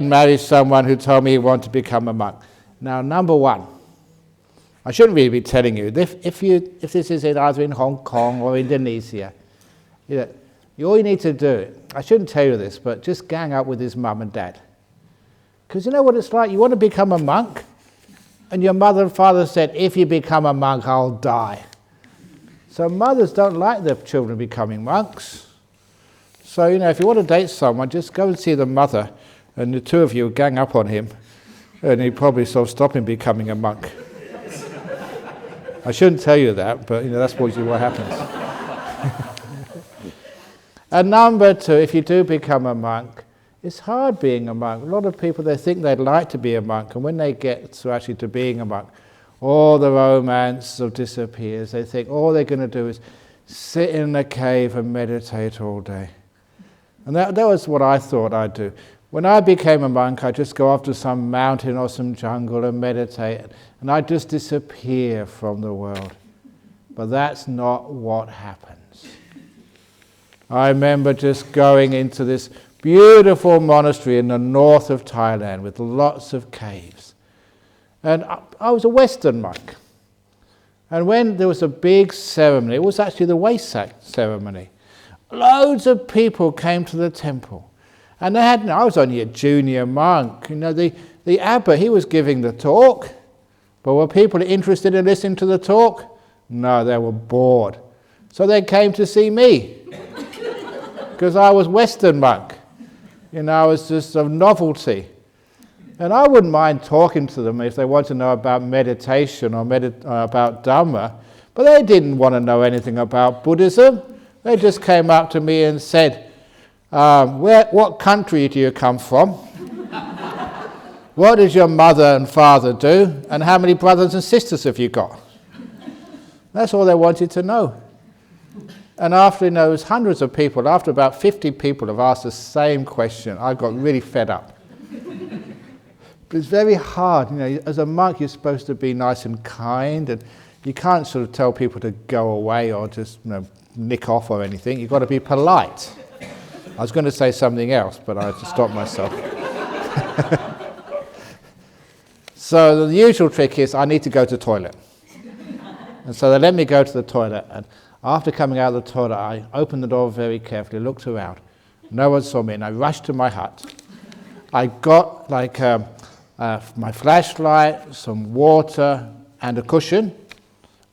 married someone who told me he wanted to become a monk. Now, number one, I shouldn't really be telling you, if this is either in Hong Kong or Indonesia, all you need to do, I shouldn't tell you this, but just gang up with his mum and dad. Because you know what it's like? You want to become a monk, and your mother and father said, if you become a monk, I'll die. So mothers don't like their children becoming monks. So, if you want to date someone, just go and see the mother, and the two of you gang up on him, and he probably sort of stop him becoming a monk. I shouldn't tell you that, but that's usually what happens. And number two, if you do become a monk, it's hard being a monk. A lot of people, they think they'd like to be a monk, and when they get to being a monk, all the romance sort of disappears. They think all they're going to do is sit in a cave and meditate all day. And that was what I thought I'd do. When I became a monk, I'd just go off to some mountain or some jungle and meditate, and I'd just disappear from the world. But that's not what happens. I remember just going into this beautiful monastery in the north of Thailand with lots of caves. And I was a Western monk. And when there was a big ceremony, it was actually the Wesak ceremony, loads of people came to the temple. And I was only a junior monk. The abbot, he was giving the talk. But were people interested in listening to the talk? No, they were bored. So they came to see me. Because I was Western monk. I was just a novelty. And I wouldn't mind talking to them if they wanted to know about meditation or about Dhamma. But they didn't want to know anything about Buddhism. They just came up to me and said, what country do you come from? What does your mother and father do? And how many brothers and sisters have you got? That's all they wanted to know. And after, it was hundreds of people, after about 50 people have asked the same question, I got really fed up. But it's very hard, as a monk you're supposed to be nice and kind, and you can't sort of tell people to go away or just nick off or anything. You've got to be polite. I was going to say something else, but I had to stop myself. So the usual trick is I need to go to the toilet. And so they let me go to the toilet, and after coming out of the toilet, I opened the door very carefully, looked around. No one saw me, and I rushed to my hut. I got my flashlight, some water, and a cushion,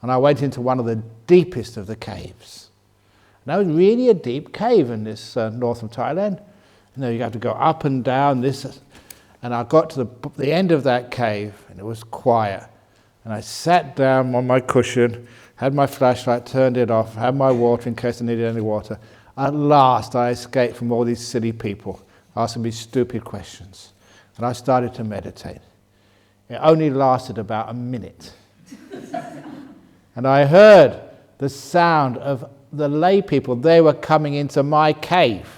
and I went into one of the deepest of the caves. And that was really a deep cave in this north of Thailand. You have to go up and down this, and I got to the end of that cave, and it was quiet. And I sat down on my cushion, had my flashlight, turned it off, had my water in case I needed any water. At last, I escaped from all these silly people asking me stupid questions. And I started to meditate. It only lasted about a minute. And I heard the sound of the lay people. They were coming into my cave.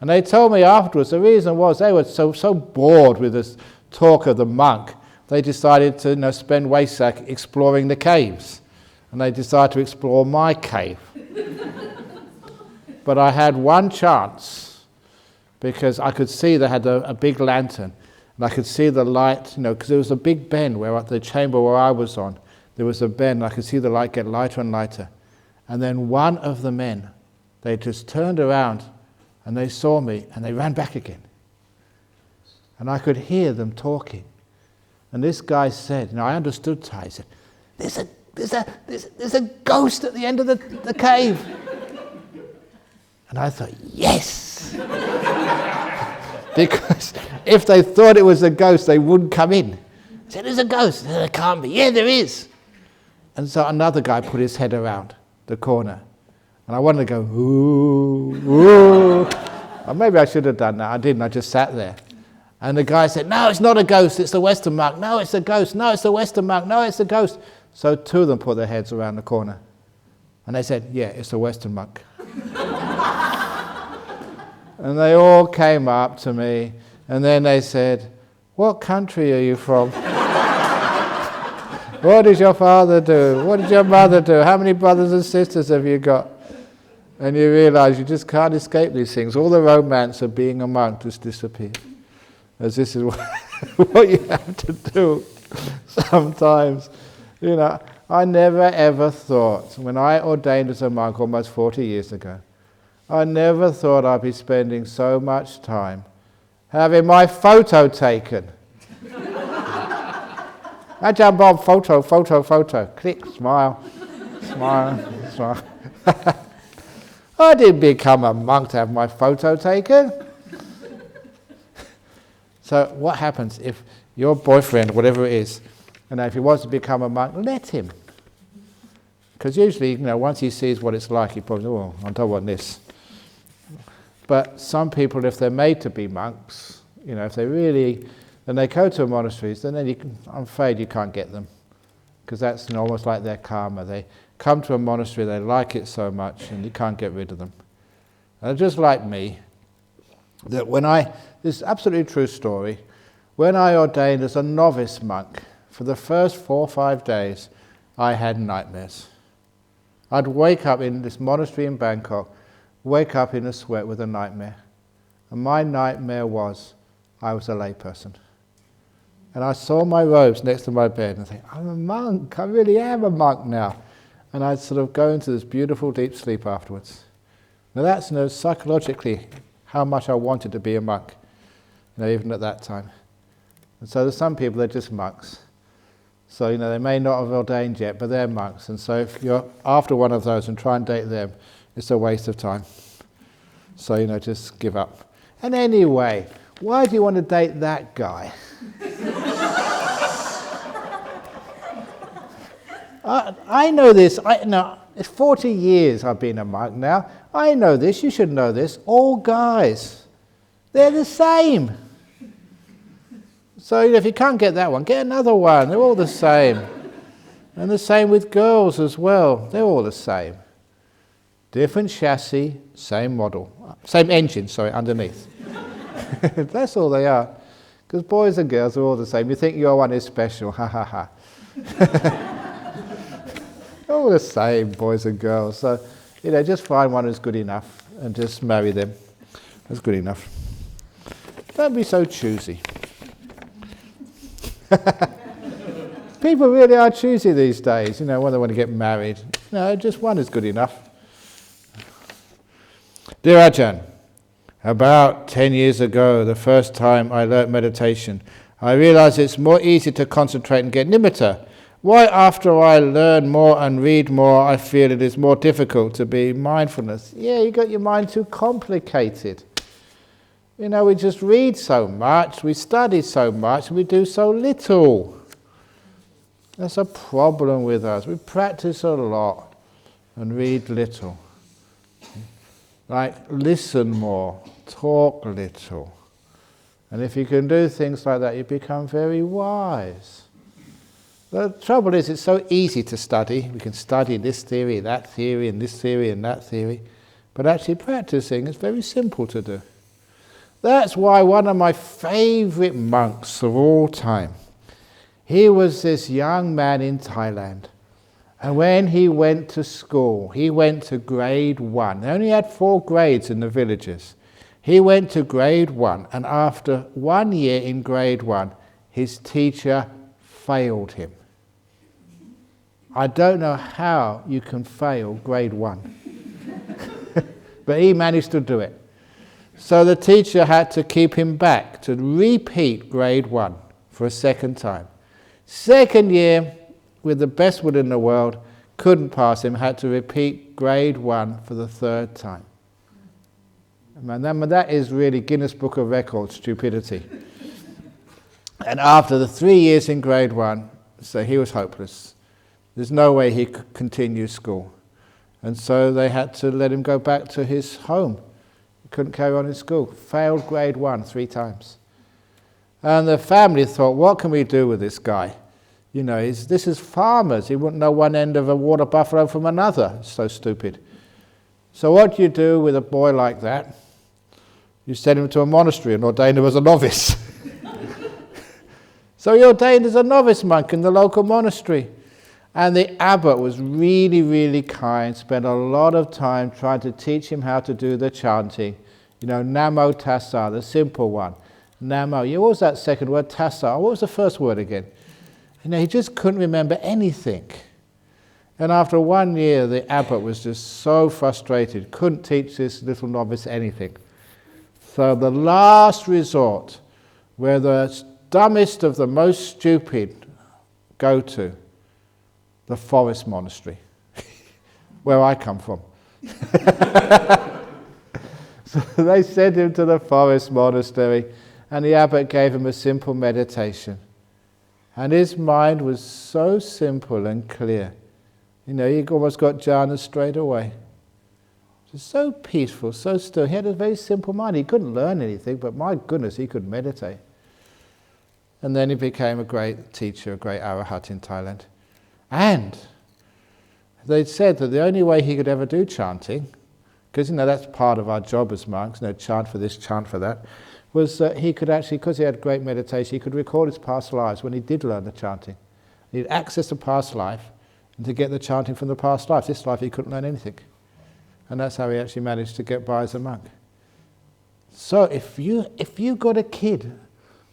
And they told me afterwards, the reason was they were so bored with this talk of the monk, they decided to spend Wesak exploring the caves. And they decided to explore my cave. But I had one chance, because I could see they had a big lantern, and I could see the light, because there was a big bend where at the chamber where I was on, there was a bend, and I could see the light get lighter and lighter. And then one of the men, they just turned around, and they saw me, and they ran back again. And I could hear them talking. And this guy said, I understood Thai, he said, there's a ghost at the end of the cave. And I thought, yes! Because if they thought it was a ghost, they wouldn't come in. He said, there's a ghost. There can't be. Yeah, there is. And so another guy put his head around the corner. And I wanted to go, ooh, ooh. Or maybe I should have done that. I didn't. I just sat there. And the guy said, no, it's not a ghost. It's the Western monk. No, it's a ghost. No, it's the Western monk. No, it's a ghost. So two of them put their heads around the corner. And they said, yeah, it's the Western monk. And they all came up to me. And then they said, what country are you from? What did your father do? What did your mother do? How many brothers and sisters have you got? And you realise you just can't escape these things. All the romance of being a monk just disappears. As this is what you have to do sometimes. You know, I never ever thought, when I ordained as a monk almost 40 years ago, I never thought I'd be spending so much time having my photo taken. Ajahn Brahm, photo, photo, photo. Click, smile, smile, smile. I didn't become a monk to have my photo taken. So what happens if your boyfriend, whatever it is, and if he wants to become a monk, let him. Because usually, once he sees what it's like, he probably, oh, I don't want this. But some people, if they're made to be monks, if they really, then they go to monasteries, then I'm afraid you can't get them. Because that's almost like their karma. They come to a monastery, they like it so much, and you can't get rid of them. And just like me, that this is an absolutely true story, when I ordained as a novice monk, for the first 4 or 5 days, I had nightmares. I'd wake up in this monastery in Bangkok, wake up in a sweat with a nightmare. And my nightmare was, I was a layperson. And I saw my robes next to my bed and I think, I'm a monk, I really am a monk now. And I'd sort of go into this beautiful deep sleep afterwards. Now that's psychologically how much I wanted to be a monk, even at that time. And so there's some people, they're just monks. So, they may not have ordained yet, but they're monks. And so if you're after one of those and try and date them, it's a waste of time. So, just give up. And anyway, why do you want to date that guy? I know this. It's 40 years I've been a monk now. I know this. You should know this. All guys, they're the same. So if you can't get that one, get another one. They're all the same. And the same with girls as well. They're all the same. Different chassis, same model. Same engine, underneath. That's all they are. Because boys and girls are all the same. You think your one is special, ha ha ha. All the same, boys and girls. So, just find one who's good enough and just marry them. That's good enough. Don't be so choosy. People really are choosy these days, when they want to get married. Just one is good enough. Dear Ajahn, about 10 years ago, the first time I learnt meditation, I realized it's more easy to concentrate and get nimitta. Why after I learn more and read more, I feel it is more difficult to be mindfulness? Yeah, you got your mind too complicated. We just read so much, we study so much, we do so little. That's a problem with us. We practice a lot and read little. Like, listen more, talk little. And if you can do things like that, you become very wise. The trouble is, it's so easy to study. We can study this theory, that theory, and this theory, and that theory. But actually practicing is very simple to do. That's why one of my favourite monks of all time, he was this young man in Thailand. And when he went to school, he went to grade 1. They only had 4 grades in the villages. He went to grade 1, and after 1 year in grade 1, his teacher failed him. I don't know how you can fail grade 1. But he managed to do it. So the teacher had to keep him back to repeat grade 1 for a second time. Second year, with the best will in the world, couldn't pass him, had to repeat grade 1 for the 3rd time. And that is really Guinness Book of Records stupidity. And after the 3 years in grade 1, so he was hopeless. There's no way he could continue school. And so they had to let him go back to his home. He couldn't carry on in school. Failed grade 1 3 times. And the family thought, what can we do with this guy? This is farmers. He wouldn't know one end of a water buffalo from another. It's so stupid. So what do you do with a boy like that? You send him to a monastery and ordain him as a novice. So he ordained as a novice monk in the local monastery. And the abbot was really, really kind, spent a lot of time trying to teach him how to do the chanting. You know, Namo Tassa, the simple one. Namo, what was that second word? Tassa. What was the first word again? You know, he just couldn't remember anything. And after 1 year, the abbot was just so frustrated, couldn't teach this little novice anything. So the last resort, where the dumbest of the most stupid go to, the forest monastery, where I come from. So they sent him to the forest monastery, and the abbot gave him a simple meditation. And his mind was so simple and clear. You know, he almost got jhana straight away. Just so peaceful, so still. He had a very simple mind. He couldn't learn anything, but my goodness, he could meditate. And then he became a great teacher, a great arahat in Thailand. And they said that the only way he could ever do chanting, because you know that's part of our job as monks, you know, chant for this, chant for that, was that he could actually, because he had great meditation, he could record his past lives when he did learn the chanting. He'd access the past life and to get the chanting from the past life. This life he couldn't learn anything. And that's how he actually managed to get by as a monk. So if you got a kid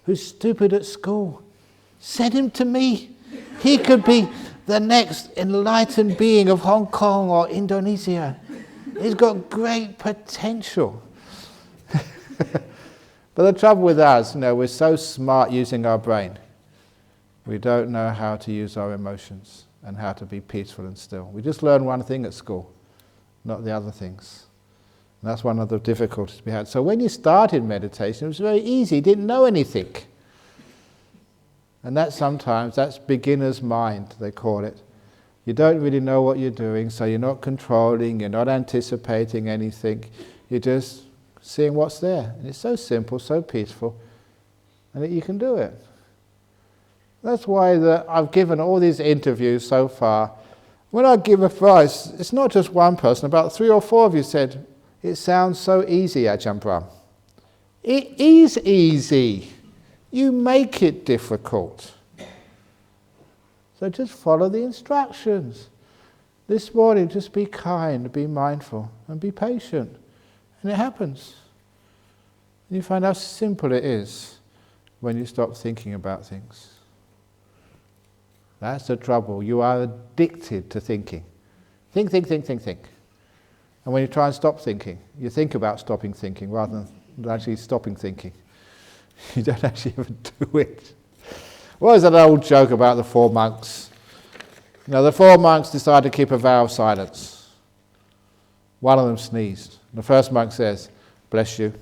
who's stupid at school, send him to me. He could be the next enlightened being of Hong Kong or Indonesia. He's got great potential. But the trouble with us, you know, we're so smart using our brain. We don't know how to use our emotions and how to be peaceful and still. We just learn one thing at school, not the other things. And that's one of the difficulties we had. So when you started meditation, it was very easy. You didn't know anything. And that's beginner's mind, they call it. You don't really know what you're doing, so you're not controlling, you're not anticipating anything. You're just seeing what's there. And it's so simple, so peaceful, and that you can do it. That's why I've given all these interviews so far. When I give advice, it's not just one person, about 3 or 4 of you said, it sounds so easy, Ajahn Brahm. It is easy. You make it difficult. So just follow the instructions. This morning, just be kind, be mindful, and be patient. And it happens. And you find how simple it is when you stop thinking about things. That's the trouble. You are addicted to thinking. Think. And when you try and stop thinking, you think about stopping thinking rather than actually stopping thinking. You don't actually even do it. What was that old joke about the 4 monks? You know, the 4 monks decided to keep a vow of silence. One of them sneezed. The first monk says, "Bless you."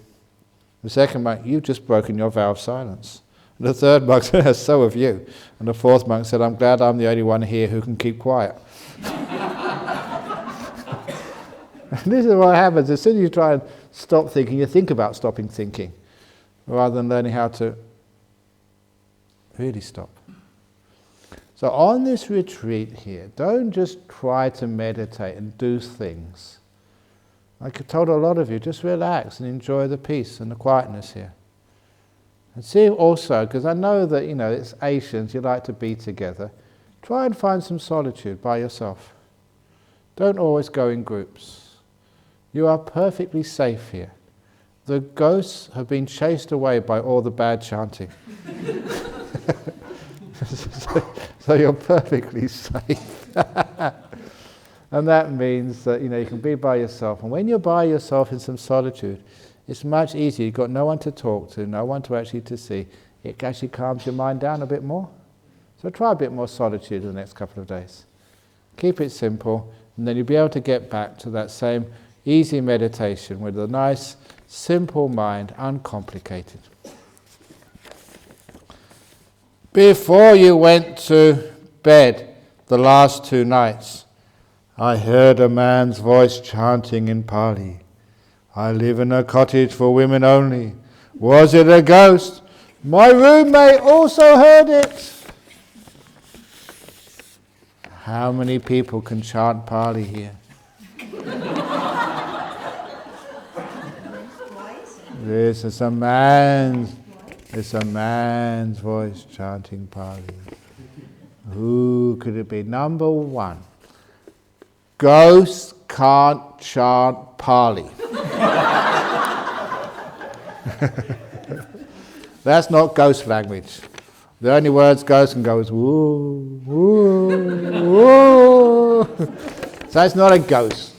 The second monk, "You've just broken your vow of silence." And the third monk said, "So have you." And the fourth monk said, "I'm glad I'm the only one here who can keep quiet." And this is what happens. As soon as you try and stop thinking, you think about stopping thinking, rather than learning how to really stop. So on this retreat here, don't just try to meditate and do things. Like I told a lot of you, just relax and enjoy the peace and the quietness here. And see also, because I know that, you know, it's Asians, you like to be together, try and find some solitude by yourself. Don't always go in groups. You are perfectly safe here. The ghosts have been chased away by all the bad chanting. So you're perfectly safe. And that means that, you know, you can be by yourself. And when you're by yourself in some solitude, it's much easier. You've got no one to talk to, no one to actually to see. It actually calms your mind down a bit more. So try a bit more solitude in the next couple of days. Keep it simple, and then you'll be able to get back to that same easy meditation with a nice, simple mind, uncomplicated. Before you went to bed the last 2 nights, I heard a man's voice chanting in Pali. I live in a cottage for women only. Was it a ghost? My roommate also heard it. How many people can chant Pali here? This is a man's voice chanting Pali. Who could it be? Number one. Ghosts can't chant Pali. That's not ghost language. The only words ghosts can go is woo, woo, woo. So it's not a ghost.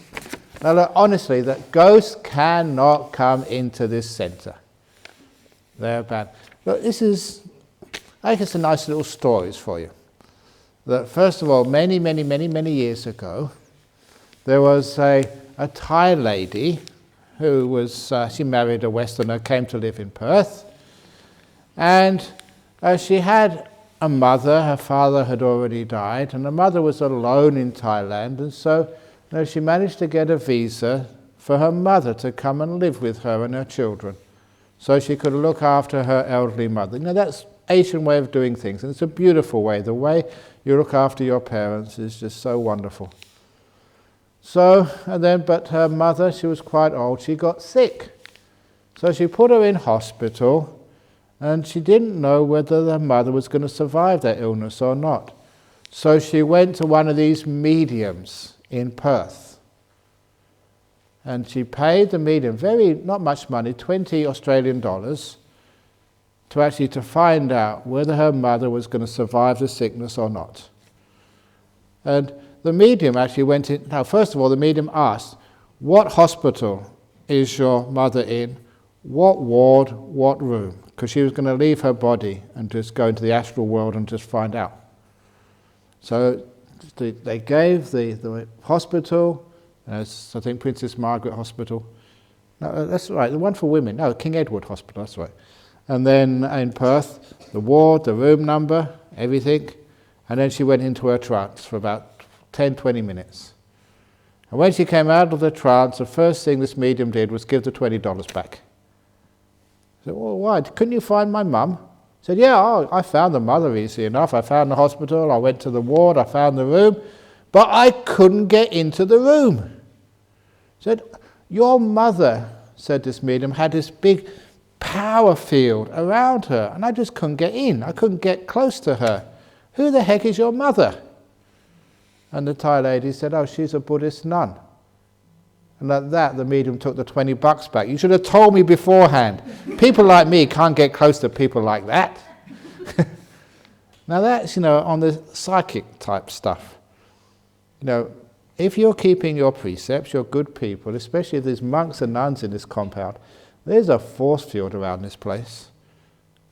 Now look, honestly, that ghosts cannot come into this center. They're bad. Look, this is, I guess, a nice little stories for you. That first of all, many years ago, there was a Thai lady who was, she married a Westerner, came to live in Perth, and she had a mother. Her father had already died, and the mother was alone in Thailand, and so she managed to get a visa for her mother to come and live with her and her children, so she could look after her elderly mother. That's Asian way of doing things, and it's a beautiful way. The way you look after your parents is just so wonderful. So, but her mother, she was quite old, she got sick. So she put her in hospital, and she didn't know whether the mother was going to survive that illness or not. So she went to one of these mediums in Perth. And she paid the medium, not much money, 20 Australian dollars, to find out whether her mother was going to survive the sickness or not. And the medium actually went in. Now, first of all, the medium asked, what hospital is your mother in? What ward, what room? Because she was going to leave her body and just go into the astral world and just find out. So they gave the hospital, I think Princess Margaret Hospital. No, that's right, the one for women. No, King Edward Hospital, that's right. And then in Perth, the ward, the room number, everything. And then she went into her trance for about 10-20 minutes. And when she came out of the trance, the first thing this medium did was give the $20 back. I said, well, why? Couldn't you find my mum? I said, yeah, I found the mother easy enough. I found the hospital, I went to the ward, I found the room, but I couldn't get into the room. I said, your mother, said this medium, had this big power field around her, and I just couldn't get in. I couldn't get close to her. Who the heck is your mother? And the Thai lady said, oh, she's a Buddhist nun. And at that, the medium took the $20 back. You should have told me beforehand. People like me can't get close to people like that. Now that's, on the psychic type stuff. If you're keeping your precepts, you're good people, especially if there's monks and nuns in this compound, there's a force field around this place.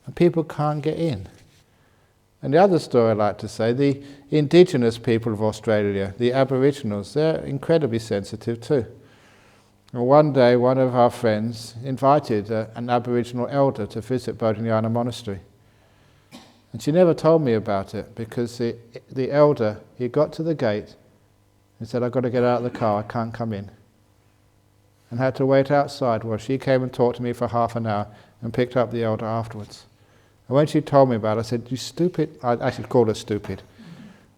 And people can't get in. And the other story I like to say, the indigenous people of Australia, the Aboriginals, they're incredibly sensitive too. And one day, one of our friends invited an Aboriginal elder to visit Bodhinyana Monastery. And she never told me about it, because the elder, he got to the gate and said, I've got to get out of the car, I can't come in. And had to wait outside while she came and talked to me for half an hour and picked up the elder afterwards. And when she told me about it, I said, you stupid, I actually called her stupid.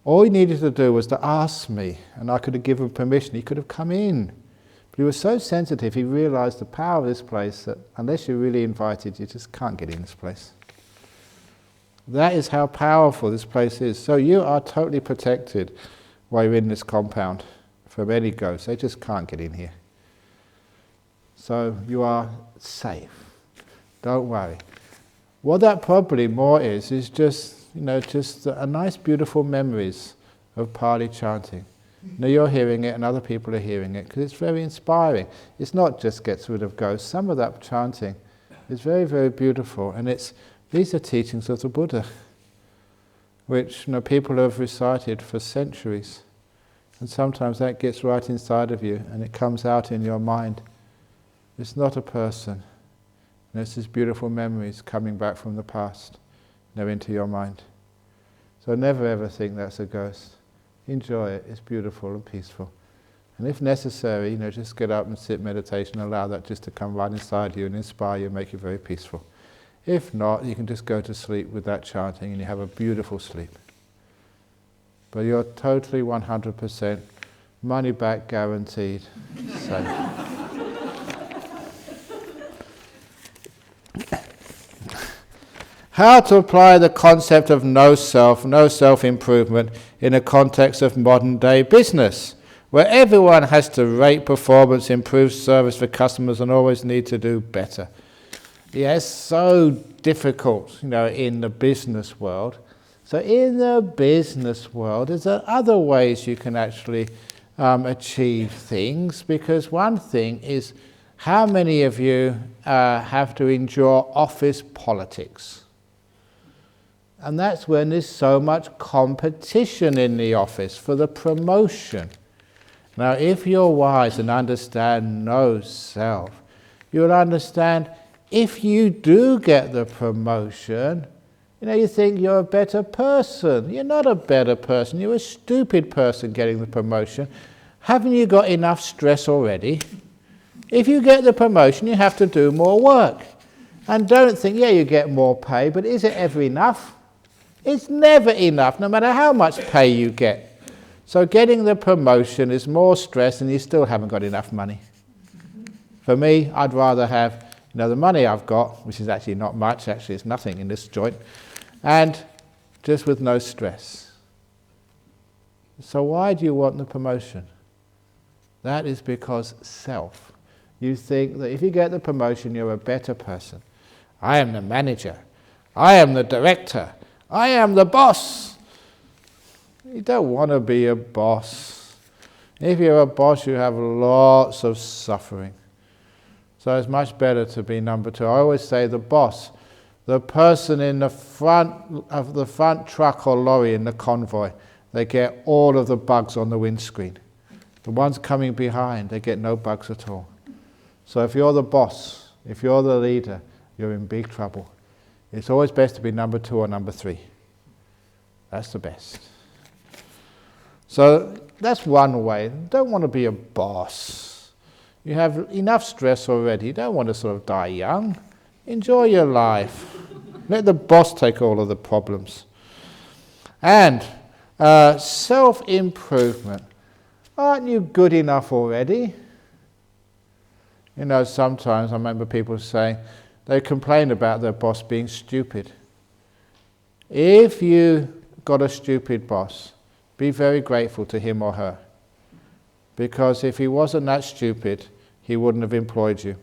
All he needed to do was to ask me, and I could have given permission, he could have come in. But he was so sensitive, he realized the power of this place that unless you're really invited, you just can't get in this place. That is how powerful this place is. So you are totally protected while you're in this compound from any ghosts. They just can't get in here. So you are safe. Don't worry. What that probably more is just a nice, beautiful memories of Pali chanting. Now you're hearing it and other people are hearing it, because it's very inspiring. It's not just gets rid of ghosts. Some of that chanting is very, very beautiful, and these are teachings of the Buddha, which people have recited for centuries. And sometimes that gets right inside of you and it comes out in your mind. It's not a person. It's these beautiful memories coming back from the past, into your mind. So never ever think that's a ghost. Enjoy it, it's beautiful and peaceful. And if necessary, just get up and sit meditation, allow that just to come right inside you and inspire you and make you very peaceful. If not, you can just go to sleep with that chanting and you have a beautiful sleep. But you're totally 100% money back guaranteed safe. How to apply the concept of no self-improvement in a context of modern day business, where everyone has to rate performance, improve service for customers, and always need to do better. Yeah, it's so difficult, in the business world. So in the business world, is there other ways you can actually achieve things? Because one thing is, how many of you have to endure office politics? And that's when there's so much competition in the office for the promotion. Now, if you're wise and understand no self, you'll understand if you do get the promotion, you think you're a better person. You're not a better person. You're a stupid person getting the promotion. Haven't you got enough stress already? If you get the promotion, you have to do more work. And don't think, you get more pay, but is it ever enough? It's never enough, no matter how much pay you get. So getting the promotion is more stress and you still haven't got enough money. For me, I'd rather have the money I've got, which is actually not much, actually it's nothing in this joint, and just with no stress. So why do you want the promotion? That is because self. You think that if you get the promotion, you're a better person. I am the manager. I am the director. I am the boss. You don't want to be a boss. If you're a boss, you have lots of suffering. So it's much better to be number two. I always say the boss, the person in the front of the front truck or lorry in the convoy, they get all of the bugs on the windscreen. The ones coming behind, they get no bugs at all. So if you're the boss, if you're the leader, you're in big trouble. It's always best to be number two or number three. That's the best. So that's one way. Don't want to be a boss. You have enough stress already. You don't want to sort of die young. Enjoy your life. Let the boss take all of the problems. And self-improvement. Aren't you good enough already? Sometimes I remember people saying they complain about their boss being stupid. If you got a stupid boss, be very grateful to him or her. Because if he wasn't that stupid, he wouldn't have employed you.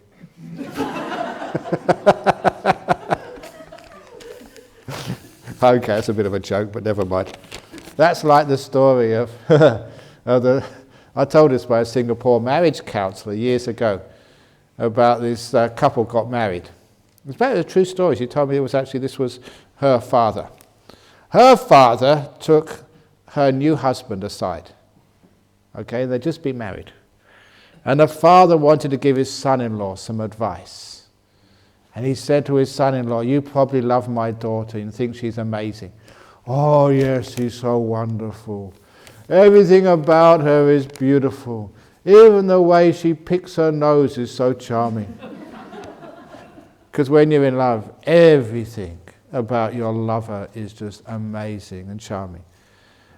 Okay, that's a bit of a joke, but never mind. That's like the story of, I told this by a Singapore marriage counsellor years ago, about this couple got married. It's about a true story. She told me this was her father. Her father took her new husband aside. Okay, they'd just been married. And the father wanted to give his son-in-law some advice. And he said to his son-in-law, you probably love my daughter and think she's amazing. Oh yes, she's so wonderful. Everything about her is beautiful. Even the way she picks her nose is so charming. Because when you're in love, everything about your lover is just amazing and charming.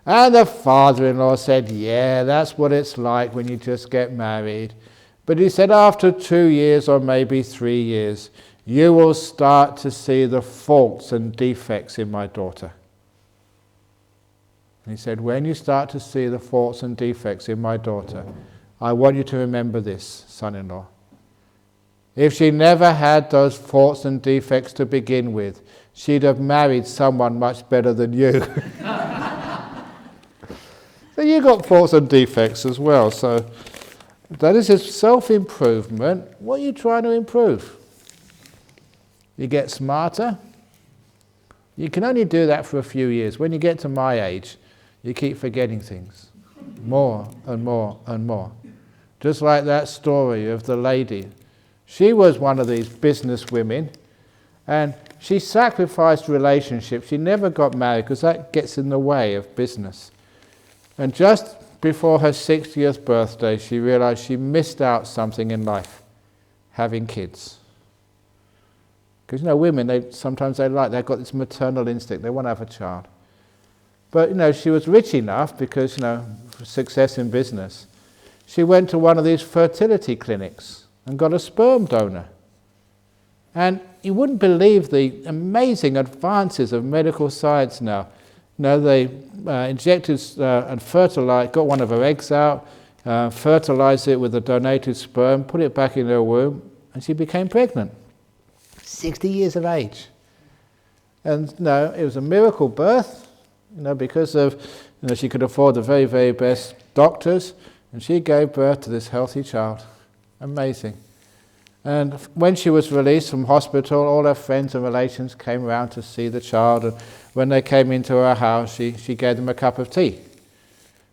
And the father-in-law said, yeah, that's what it's like when you just get married. But he said, after 2 years or maybe 3 years, you will start to see the faults and defects in my daughter. And he said, when you start to see the faults and defects in my daughter, I want you to remember this, son-in-law. If she never had those faults and defects to begin with, she'd have married someone much better than you. So you got faults and defects as well. So that is self-improvement. What are you trying to improve? You get smarter. You can only do that for a few years. When you get to my age, you keep forgetting things. More and more and more. Just like that story of the lady. She was one of these business women, and she sacrificed relationships. She never got married because that gets in the way of business. And just before her 60th birthday, she realized she missed out something in life, having kids. Because, women, they've got this maternal instinct. They want to have a child. But, she was rich enough because, for success in business. She went to one of these fertility clinics and got a sperm donor. And you wouldn't believe the amazing advances of medical science now. You know, they injected and fertilized, got one of her eggs out, fertilized it with a donated sperm, put it back in her womb, and she became pregnant. 60 years of age. And no, it was a miracle birth, because of, she could afford the very, very best doctors, and she gave birth to this healthy child. Amazing. And when she was released from hospital, all her friends and relations came around to see the child, and when they came into her house, she gave them a cup of tea.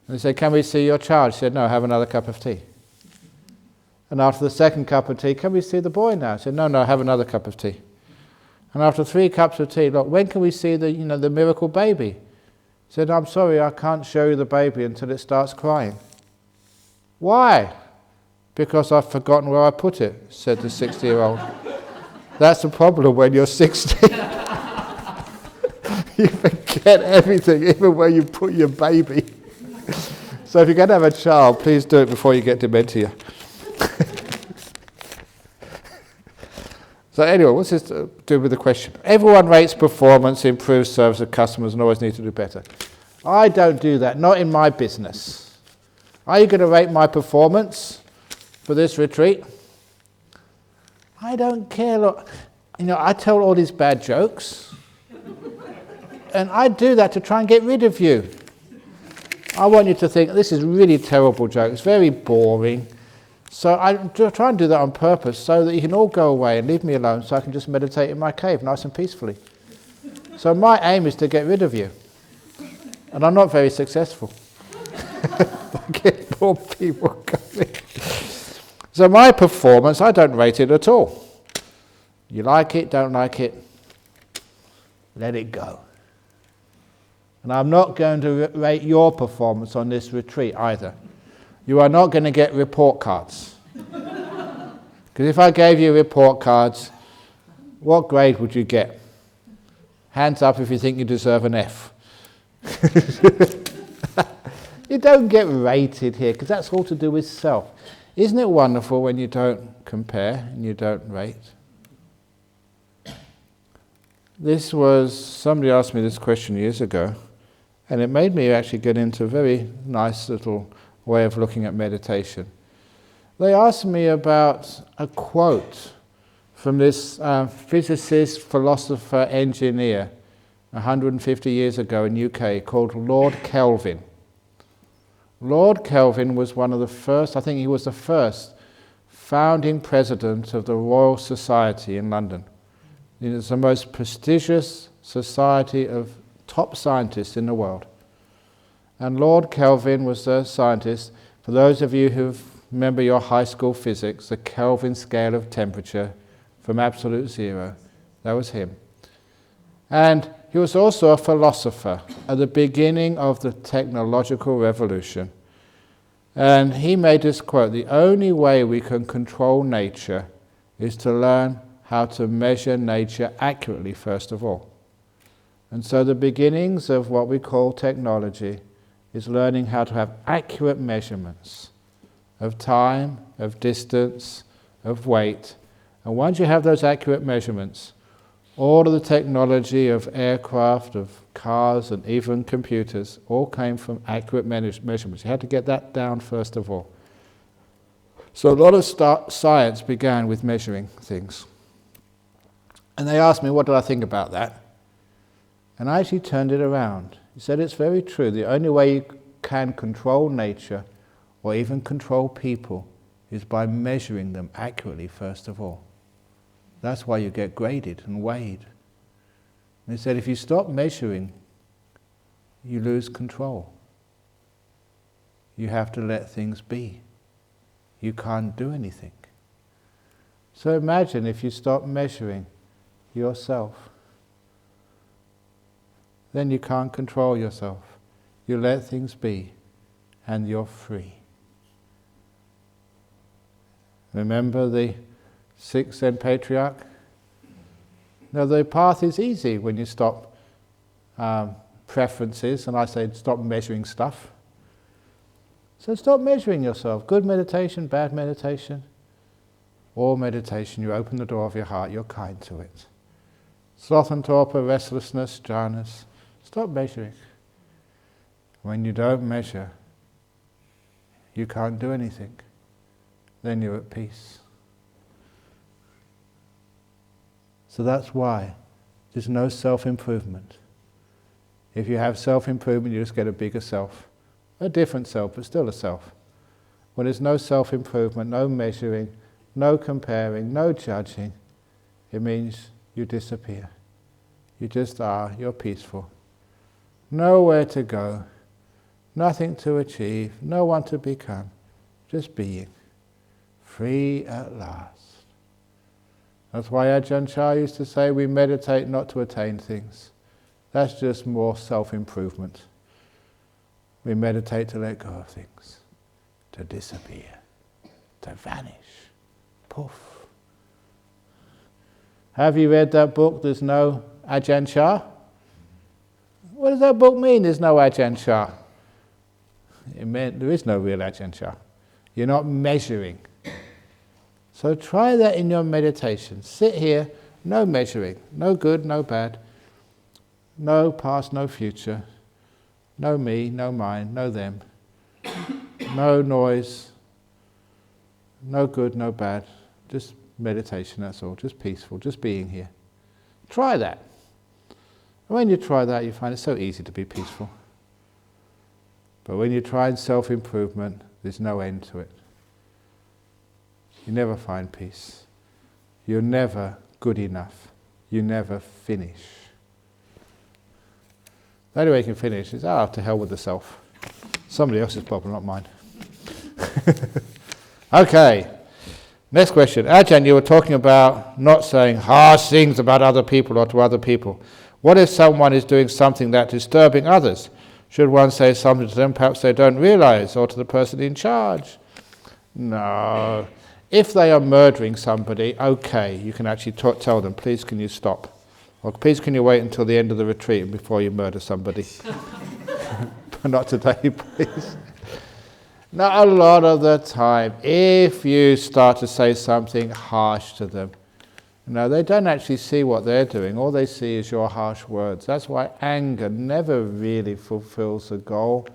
And they said, "Can we see your child?" She said, "No, have another cup of tea." And after the second cup of tea, "Can we see the boy now?" She said, "No, have another cup of tea." And after 3 cups of tea, "Look, when can we see the miracle baby?" She said, "I'm sorry, I can't show you the baby until it starts crying." "Why?" "Because I've forgotten where I put it," said the 60-year-old. That's the problem when you're 60. You forget everything, even where you put your baby. So if you're going to have a child, please do it before you get dementia. So anyway, what's this to do with the question? Everyone rates performance, improves service of customers, and always need to do better. I don't do that, not in my business. Are you going to rate my performance for this retreat? I don't care. Look, I tell all these bad jokes, and I do that to try and get rid of you. I want you to think, this is really terrible joke, it's very boring. So I try and do that on purpose so that you can all go away and leave me alone so I can just meditate in my cave nice and peacefully. So my aim is to get rid of you. And I'm not very successful. I get more people coming. So my performance, I don't rate it at all. You like it, don't like it, let it go. And I'm not going to rate your performance on this retreat either. You are not going to get report cards. Because if I gave you report cards, what grade would you get? Hands up if you think you deserve an F. You don't get rated here, because that's all to do with self. Isn't it wonderful when you don't compare and you don't rate? Somebody asked me this question years ago, and it made me actually get into a very nice little way of looking at meditation. They asked me about a quote from this physicist, philosopher, engineer 150 years ago in UK called Lord Kelvin. Lord Kelvin was one of the first, I think he was the first, founding president of the Royal Society in London. It is the most prestigious society of top scientists in the world. And Lord Kelvin was the scientist. For those of you who remember your high school physics, the Kelvin scale of temperature from absolute zero, that was him. And he was also a philosopher at the beginning of the technological revolution. And he made this quote, "The only way we can control nature is to learn how to measure nature accurately first of all." And so the beginnings of what we call technology is learning how to have accurate measurements of time, of distance, of weight. And once you have those accurate measurements, all of the technology of aircraft, of cars, and even computers all came from accurate measurements. You had to get that down first of all. So a lot of science began with measuring things. And they asked me, what did I think about that? And I actually turned it around. He said, it's very true. The only way you can control nature or even control people is by measuring them accurately first of all. That's why you get graded and weighed. And he said, if you stop measuring, you lose control. You have to let things be. You can't do anything. So imagine if you stop measuring yourself. Then you can't control yourself. You let things be, and you're free. Remember the 6th Zen patriarch? Now the path is easy when you stop preferences, and I say stop measuring stuff. So stop measuring yourself. Good meditation, bad meditation. All meditation, you open the door of your heart, you're kind to it. Sloth and torpor, restlessness, jhanas. Stop measuring. When you don't measure, you can't do anything. Then you're at peace. So that's why there's no self-improvement. If you have self-improvement, you just get a bigger self. A different self, but still a self. When there's no self-improvement, no measuring, no comparing, no judging, it means you disappear. You just are, you're peaceful. Nowhere to go, nothing to achieve, no one to become, just being. Free at last. That's why Ajahn used to say we meditate not to attain things. That's just more self-improvement. We meditate to let go of things, to disappear, to vanish. Poof. Have you read that book, There's No Ajahn? What does that book mean, There's No Ajahn? It meant there is no real Ajahn. You're not measuring. So try that in your meditation. Sit here, no measuring, no good, no bad, no past, no future, no me, no mine, no them, no noise, no good, no bad, just meditation, that's all, just peaceful, just being here. Try that. And when you try that, you find it so easy to be peaceful. But when you try self-improvement, there's no end to it. You never find peace. You're never good enough. You never finish. The only way you can finish is, to hell with the self. Somebody else's problem, not mine. Okay, next question. Ajahn, you were talking about not saying harsh things about other people or to other people. What if someone is doing something that's disturbing others? Should one say something to them perhaps they don't realize, or to the person in charge? No. If they are murdering somebody, okay, you can actually tell them, please can you stop? Or please can you wait until the end of the retreat before you murder somebody? But not today, please. Now, a lot of the time, if you start to say something harsh to them, they don't actually see what they're doing. All they see is your harsh words. That's why anger never really fulfills the goal.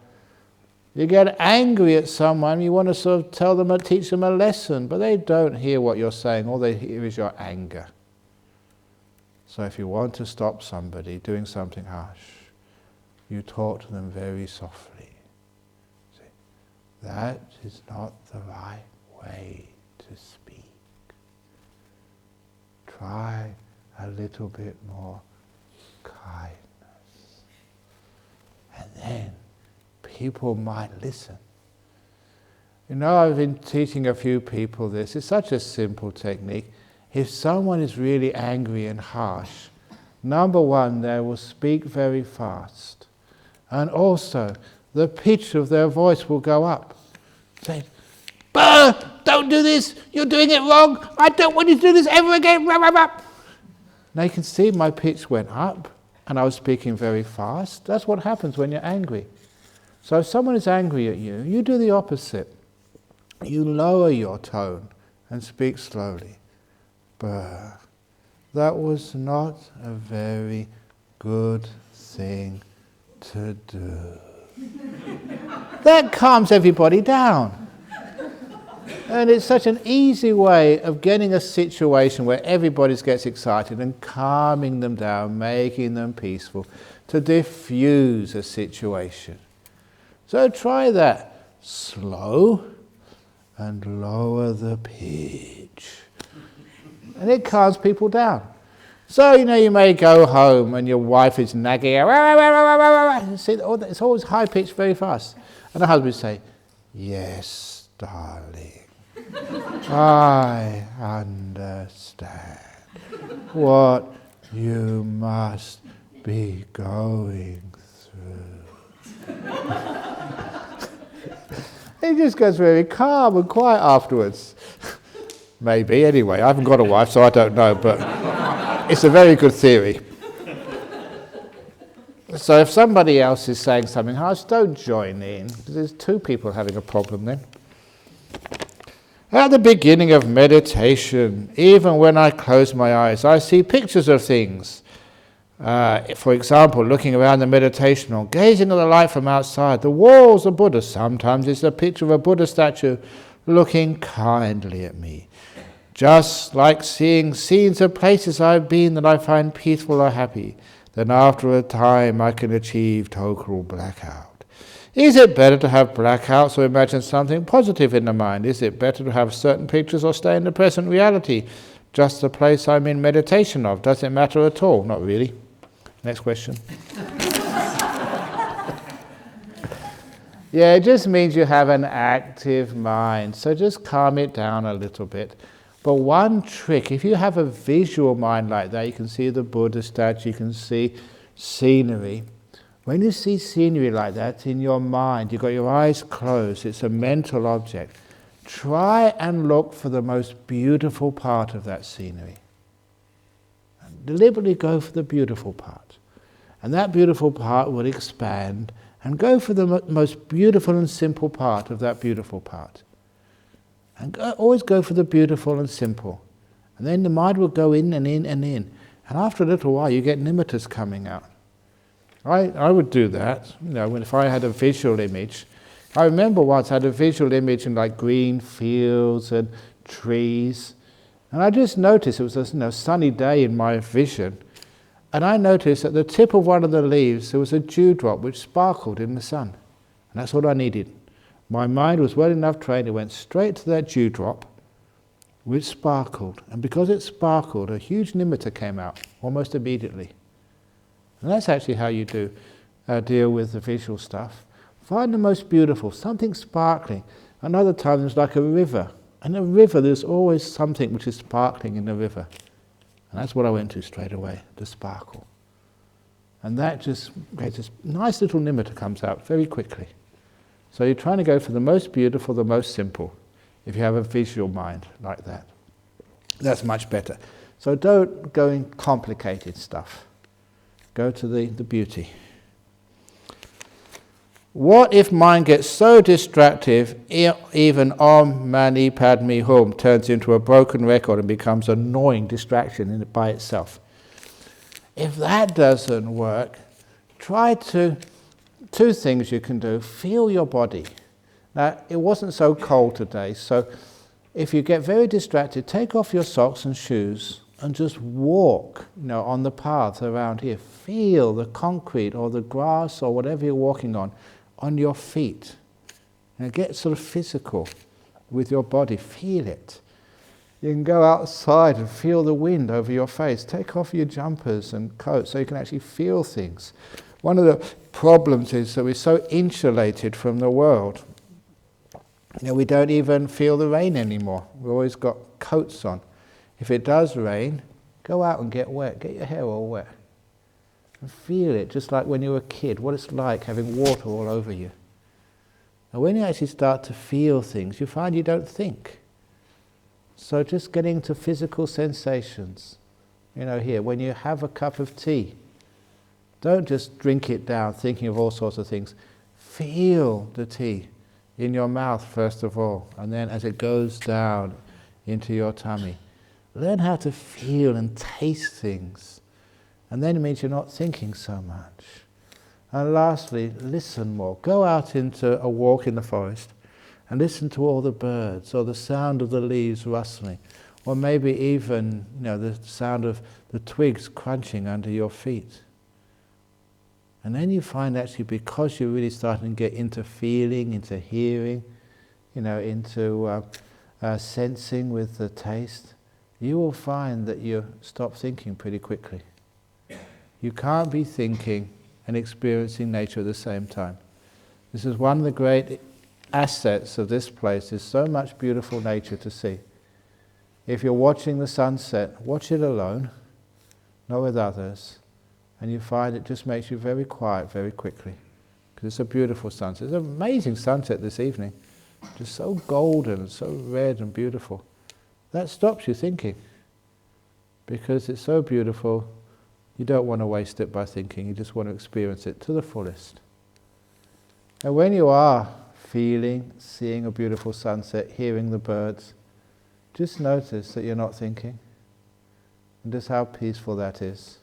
You get angry at someone, you want to sort of tell them, teach them a lesson, but they don't hear what you're saying. All they hear is your anger. So if you want to stop somebody doing something harsh, you talk to them very softly. See, that is not the right way to speak. Try a little bit more kindness. And then people might listen. I've been teaching a few people this. It's such a simple technique. If someone is really angry and harsh, number one, they will speak very fast. And also, the pitch of their voice will go up. Say, don't do this, you're doing it wrong, I don't want you to do this ever again. Now you can see my pitch went up, and I was speaking very fast. That's what happens when you're angry. So if someone is angry at you, you do the opposite. You lower your tone and speak slowly. But that was not a very good thing to do. That calms everybody down. And it's such an easy way of getting a situation where everybody gets excited and calming them down, making them peaceful, to diffuse a situation. So try that. Slow and lower the pitch. And it calms people down. So, you may go home and your wife is nagging. See, it's always high-pitched very fast. And the husband would say, yes, darling, I understand what you must be going through. He just gets very calm and quiet afterwards. Maybe, anyway. I haven't got a wife, so I don't know, but it's a very good theory. So if somebody else is saying something harsh, don't join in, because there's two people having a problem then. At the beginning of meditation, even when I close my eyes, I see pictures of things. For example, looking around the meditation or gazing at the light from outside, the walls of Buddha. Sometimes it's a picture of a Buddha statue looking kindly at me. Just like seeing scenes of places I've been that I find peaceful or happy, then after a time I can achieve total blackout. Is it better to have blackouts or imagine something positive in the mind? Is it better to have certain pictures or stay in the present reality? Just the place I'm in meditation of. Does it matter at all? Not really. Next question. Yeah, it just means you have an active mind. So just calm it down a little bit. But one trick, if you have a visual mind like that, you can see the Buddha statue, you can see scenery. When you see scenery like that in your mind, you've got your eyes closed, it's a mental object. Try and look for the most beautiful part of that scenery. And deliberately go for the beautiful part. And that beautiful part will expand, and go for the most beautiful and simple part of that beautiful part. And always go for the beautiful and simple. And then the mind will go in and in and in. And after a little while you get nimittas coming out. I would do that, if I had a visual image. I remember once I had a visual image in like green fields and trees. And I just noticed it was a sunny day in my vision. And I noticed at the tip of one of the leaves there was a dewdrop which sparkled in the sun. And that's all I needed. My mind was well enough trained, it went straight to that dewdrop, which sparkled. And because it sparkled, a huge nimitta came out, almost immediately. And that's actually how you deal with the visual stuff. Find the most beautiful, something sparkling. Another time there's like a river. And a river, there's always something which is sparkling in the river. And that's what I went to straight away, the sparkle. And that just creates this nice little nimitta comes out very quickly. So you're trying to go for the most beautiful, the most simple, if you have a visual mind like that. That's much better. So don't go in complicated stuff. Go to the beauty. What if mind gets so distractive, even Om Mani Padme Hum turns into a broken record and becomes an annoying distraction by itself? If that doesn't work, try two things you can do. Feel your body. Now, it wasn't so cold today, so if you get very distracted, take off your socks and shoes and just walk, on the path around here. Feel the concrete or the grass or whatever you're walking on your feet. Get sort of physical with your body. Feel it. You can go outside and feel the wind over your face. Take off your jumpers and coats so you can actually feel things. One of the problems is that we're so insulated from the world. We don't even feel the rain anymore. We've always got coats on. If it does rain, go out and get wet. Get your hair all wet. And feel it, just like when you were a kid, what it's like having water all over you. And when you actually start to feel things, you find you don't think. So just getting to physical sensations. Here, when you have a cup of tea, don't just drink it down thinking of all sorts of things. Feel the tea in your mouth first of all, and then as it goes down into your tummy. Learn how to feel and taste things. And then it means you're not thinking so much. And lastly, listen more. Go out into a walk in the forest and listen to all the birds, or the sound of the leaves rustling, or maybe even the sound of the twigs crunching under your feet. And then you find actually, because you're really starting to get into feeling, into hearing, into sensing with the taste, you will find that you stop thinking pretty quickly. You can't be thinking and experiencing nature at the same time. This is one of the great assets of this place. There's so much beautiful nature to see. If you're watching the sunset, watch it alone, not with others, and you find it just makes you very quiet very quickly. Because it's a beautiful sunset. It's an amazing sunset this evening. Just so golden and so red and beautiful. That stops you thinking. Because it's so beautiful, you don't want to waste it by thinking, you just want to experience it to the fullest. And when you are feeling, seeing a beautiful sunset, hearing the birds, just notice that you're not thinking, and just how peaceful that is.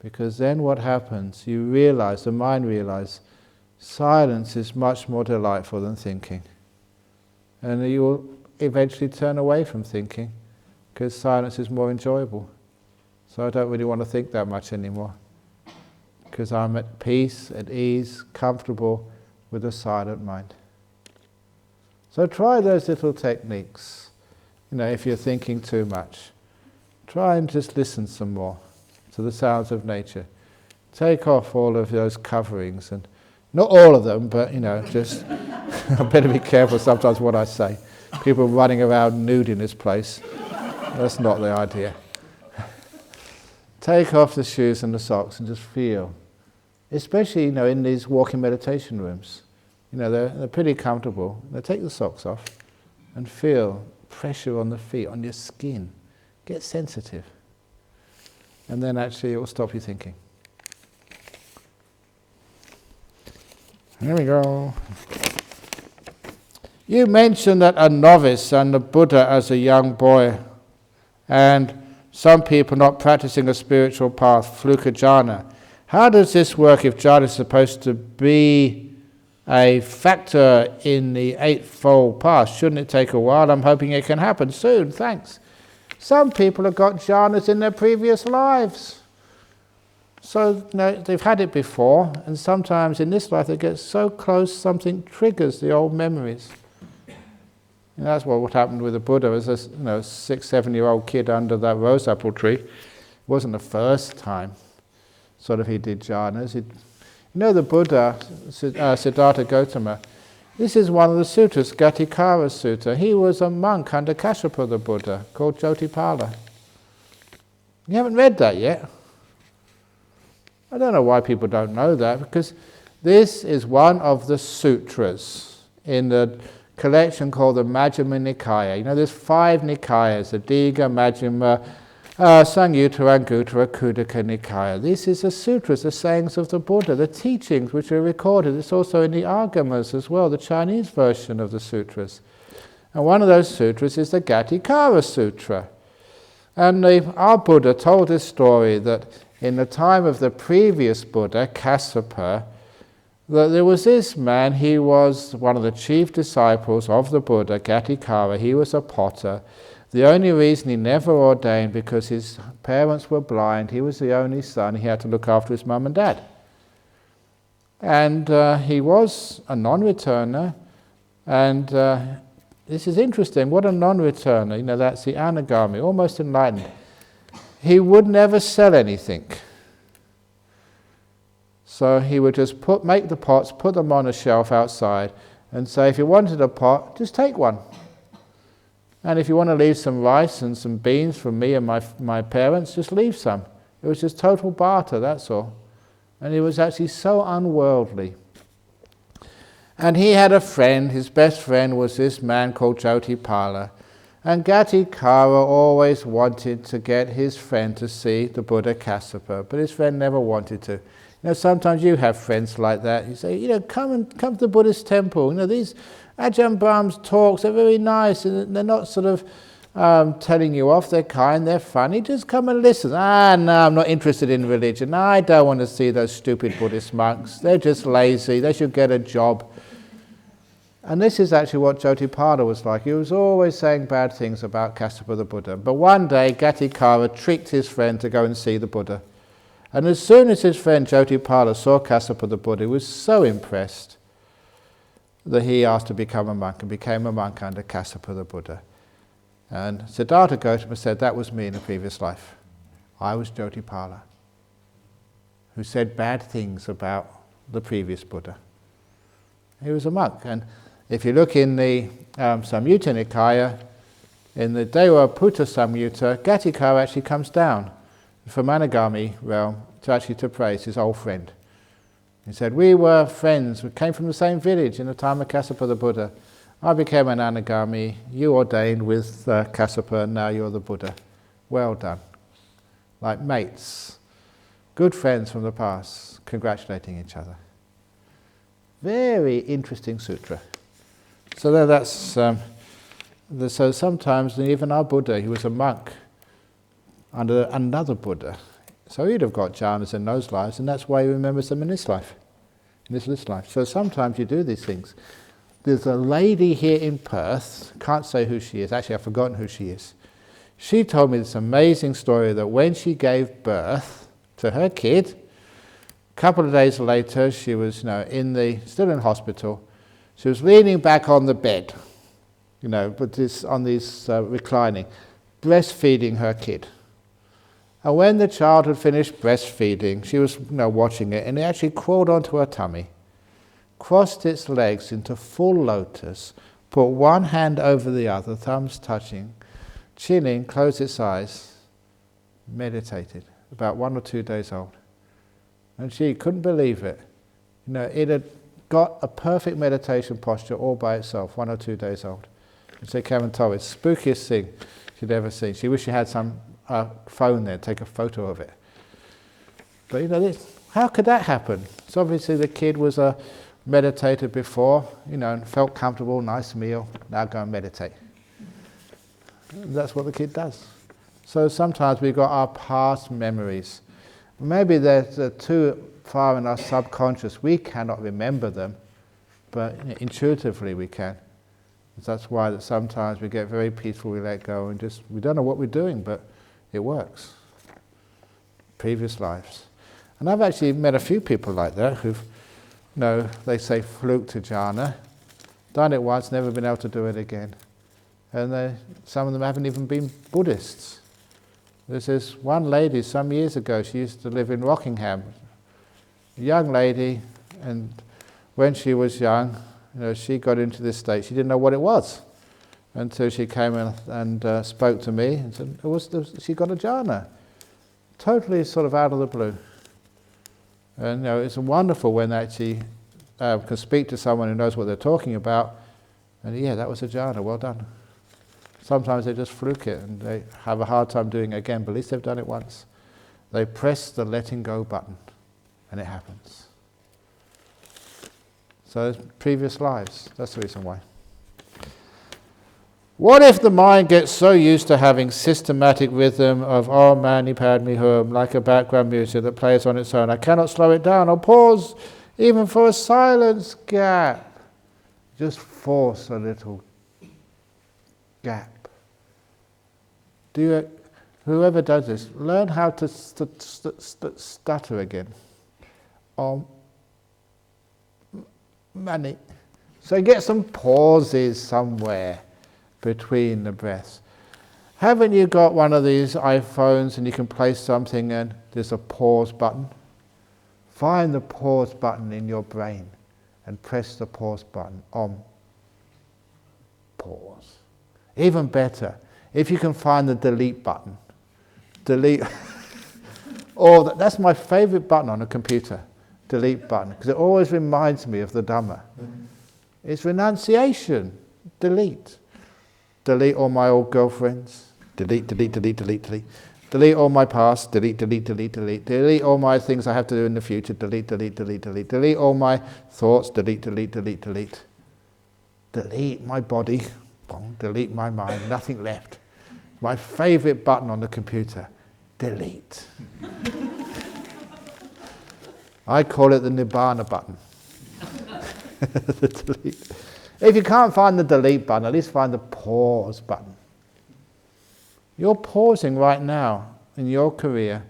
Because then what happens, you realize, the mind realizes, silence is much more delightful than thinking. And you will eventually turn away from thinking, because silence is more enjoyable. So I don't really want to think that much anymore, because I'm at peace, at ease, comfortable with a silent mind. So try those little techniques. If you're thinking too much, try and just listen some more to the sounds of nature. Take off all of those coverings, and not all of them, but just I better be careful sometimes what I say. People running around nude in this place. That's not the idea. Take off the shoes and the socks and just feel. Especially, in these walking meditation rooms. They're pretty comfortable. Now take the socks off and feel pressure on the feet, on your skin. Get sensitive. And then actually it will stop you thinking. There we go. You mentioned that a novice and the Buddha as a young boy, and some people not practicing a spiritual path, fluke jhana. How does this work if jhana is supposed to be a factor in the Eightfold Path? Shouldn't it take a while? I'm hoping it can happen soon, thanks. Some people have got jhanas in their previous lives. So they've had it before, and sometimes in this life they get so close something triggers the old memories. And that's what happened with the Buddha. As a 6-7-year-old kid under that rose apple tree. It wasn't the first time he did jhanas. The Buddha, Siddhartha Gautama, this is one of the sutras, Gatikara Sutta. He was a monk under Kassapa the Buddha, called Jotipala. You haven't read that yet? I don't know why people don't know that, because this is one of the sutras in the collection called the Majjhima Nikaya. There's 5 Nikayas, the Digha, Majjhima, Sangyutta, Anguttara, Khuddaka Nikaya. This is the sutras, the sayings of the Buddha, the teachings which are recorded. It's also in the Agamas as well, the Chinese version of the sutras. And one of those sutras is the Gatikara Sutra. And our Buddha told this story that in the time of the previous Buddha, Kassapa, that there was this man, he was one of the chief disciples of the Buddha, Gatikara. He was a potter. The only reason he never ordained because his parents were blind. He was the only son. He had to look after his mum and dad. And he was a non-returner. And this is interesting. What a non-returner. That's the anagami, almost enlightened. He would never sell anything. So he would just make the pots, put them on a shelf outside, and say, if you wanted a pot, just take one. And if you want to leave some rice and some beans from me and my parents, just leave some. It was just total barter, that's all. And he was actually so unworldly. And he had a friend, his best friend was this man called Jotipala. And Gatikara always wanted to get his friend to see the Buddha Kassapa, but his friend never wanted to. Sometimes you have friends like that. You say, come to the Buddhist temple. These Ajahn Brahm's talks are very nice, and they're not telling you off. They're kind, they're funny. Just come and listen. No, I'm not interested in religion. I don't want to see those stupid Buddhist monks. They're just lazy. They should get a job. And this is actually what Jotipala was like. He was always saying bad things about Kassapa the Buddha. But one day, Gatikara tricked his friend to go and see the Buddha. And as soon as his friend Jotipala saw Kassapa the Buddha, he was so impressed that he asked to become a monk and became a monk under Kassapa the Buddha. And Siddhartha Gautama said, that was me in a previous life. I was Jotipala, who said bad things about the previous Buddha. He was a monk. And if you look in the Samyutta Nikaya, in the Dewa Putta Samyutta, Gatikara actually comes down from Anagami realm to praise his old friend. He said, we were friends, we came from the same village in the time of Kassapa the Buddha. I became an Anagami, you ordained with Kassapa, and now you're the Buddha. Well done. Like mates, good friends from the past, congratulating each other. Very interesting sutra. So that's So sometimes, even our Buddha, he was a monk under another Buddha. So he'd have got jhanas in those lives, and that's why he remembers them in this life, in this life. So sometimes you do these things. There's a lady here in Perth, can't say who she is, actually I've forgotten who she is. She told me this amazing story that when she gave birth to her kid, a couple of days later she was still in hospital. She was leaning back on the bed, but on these reclining, breastfeeding her kid. And when the child had finished breastfeeding, she was watching it, and it actually crawled onto her tummy, crossed its legs into full lotus, put one hand over the other, thumbs touching, chin, closed its eyes, meditated, about 1 or 2 days old. And she couldn't believe it. It had got a perfect meditation posture all by itself, 1 or 2 days old. And so Kevin told me, it's the spookiest thing she'd ever seen. She wished she had some phone there, take a photo of it. But how could that happen? So obviously the kid was meditated before, and felt comfortable, nice meal, now go and meditate. And that's what the kid does. So sometimes we've got our past memories. Maybe they're too far in our subconscious, we cannot remember them, but intuitively we can. That's why that sometimes we get very peaceful, we let go, and we don't know what we're doing, but it works. Previous lives. And I've actually met a few people like that who've, they say fluke to jhana, done it once, never been able to do it again. And some of them haven't even been Buddhists. There's this one lady some years ago, she used to live in Rockingham, a young lady, and when she was young, she got into this state, she didn't know what it was until she came in and spoke to me and said, she got a jhana, totally sort of out of the blue. And it's wonderful when they actually can speak to someone who knows what they're talking about, and that was a jhana, well done. Sometimes they just fluke it and they have a hard time doing it again, but at least they've done it once. They press the letting go button and it happens. So previous lives, that's the reason why. What if the mind gets so used to having systematic rhythm of Om Mani Padme Hum, like a background music that plays on its own? I cannot slow it down or pause even for a silence gap. Just force a little gap. Whoever does this, learn how to stutter again. Om Mani. So get some pauses somewhere between the breaths. Haven't you got one of these iPhones and you can play something and there's a pause button? Find the pause button in your brain and press the pause button. Om. Pause. Even better, if you can find the delete button. Delete. That's my favorite button on a computer. Delete button, because it always reminds me of the Dhamma. It's renunciation. Delete. Delete all my old girlfriends. Delete, delete, delete, delete, delete. Delete all my past. Delete, delete, delete, delete. Delete all my things I have to do in the future. Delete, delete, delete, delete. Delete all my thoughts. Delete, delete, delete, delete. Delete my body. Delete my mind. Nothing left. My favorite button on the computer. Delete. I call it the Nibbana button. The delete. If you can't find the delete button, at least find the pause button. You're pausing right now in your career.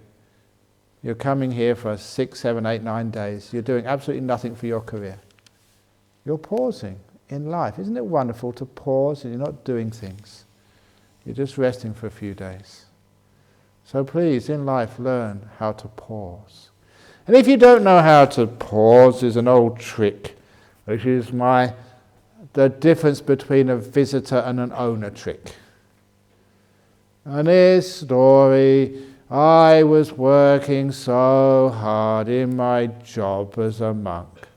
You're coming here for 6, 7, 8, 9 days. You're doing absolutely nothing for your career. You're pausing in life. Isn't it wonderful to pause and you're not doing things? You're just resting for a few days. So please, in life, learn how to pause. And if you don't know how to pause, there's an old trick, which is the difference between a visitor and an owner trick. And this story, I was working so hard in my job as a monk.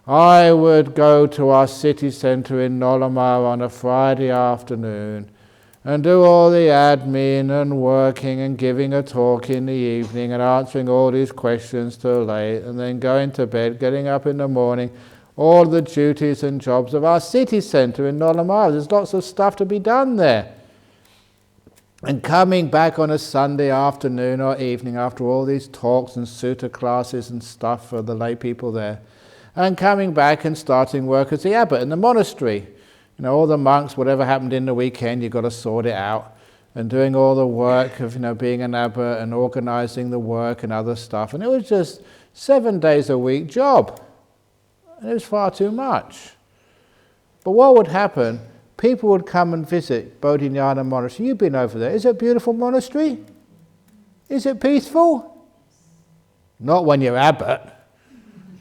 I would go to our city centre in Nolamar on a Friday afternoon and do all the admin and working and giving a talk in the evening and answering all these questions till late and then going to bed, getting up in the morning, all the duties and jobs of our city centre in Nolamara. There's lots of stuff to be done there. And coming back on a Sunday afternoon or evening after all these talks and sutta classes and stuff for the lay people there, and coming back and starting work as the abbot in the monastery. You know, all the monks, whatever happened in the weekend, you've got to sort it out. And doing all the work of, being an abbot and organising the work and other stuff. And it was just 7 days a week job. And it was far too much. But what would happen? People would come and visit Bodhinyana Monastery. You've been over there. Is it a beautiful monastery? Is it peaceful? Not when you're abbot.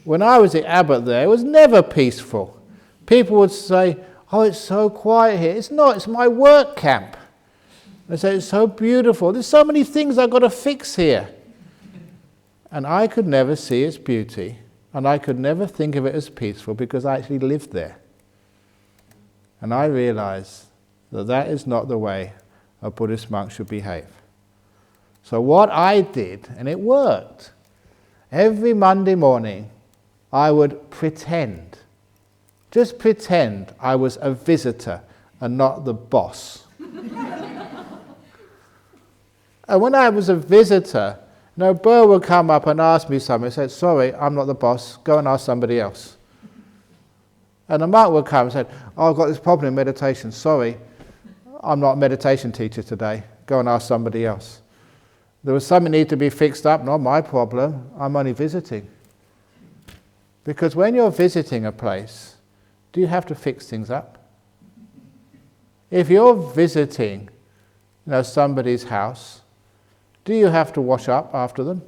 When I was the abbot there, it was never peaceful. People would say, oh, it's so quiet here. It's not, it's my work camp. They say, it's so beautiful. There's so many things I've got to fix here. And I could never see its beauty, and I could never think of it as peaceful because I actually lived there. And I realized that that is not the way a Buddhist monk should behave. So what I did, and it worked, every Monday morning I would pretend, just pretend I was a visitor and not the boss. And when I was a visitor, Burr would come up and ask me something. I said, sorry, I'm not the boss, go and ask somebody else. And the monk would come and say, oh, I've got this problem in meditation. Sorry, I'm not a meditation teacher today. Go and ask somebody else. There was something need to be fixed up. Not my problem. I'm only visiting. Because when you're visiting a place, do you have to fix things up? If you're visiting, somebody's house, do you have to wash up after them?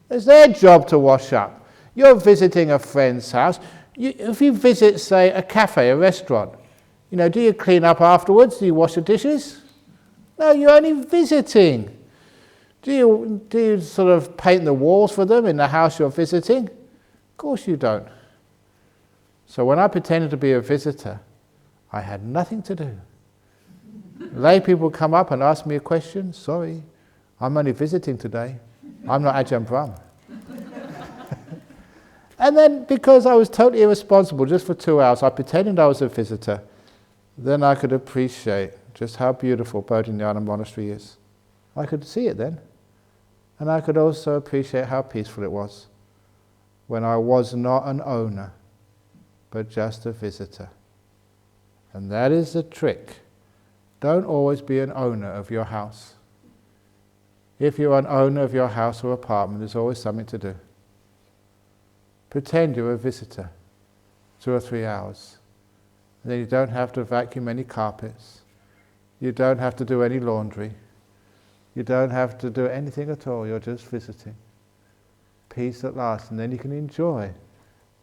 It's their job to wash up. You're visiting a friend's house. If you visit, say, a cafe, a restaurant, do you clean up afterwards? Do you wash the dishes? No, you're only visiting. Do you sort of paint the walls for them in the house you're visiting? Of course you don't. So when I pretended to be a visitor, I had nothing to do. Lay people come up and ask me a question. Sorry, I'm only visiting today. I'm not Ajahn Brahm. And then, because I was totally irresponsible, just for 2 hours, I pretended I was a visitor. Then I could appreciate just how beautiful Bodhinyana Monastery is. I could see it then. And I could also appreciate how peaceful it was when I was not an owner, but just a visitor. And that is the trick. Don't always be an owner of your house. If you're an owner of your house or apartment, there's always something to do. Pretend you're a visitor, 2 or 3 hours. And then you don't have to vacuum any carpets. You don't have to do any laundry. You don't have to do anything at all. You're just visiting. Peace at last. And then you can enjoy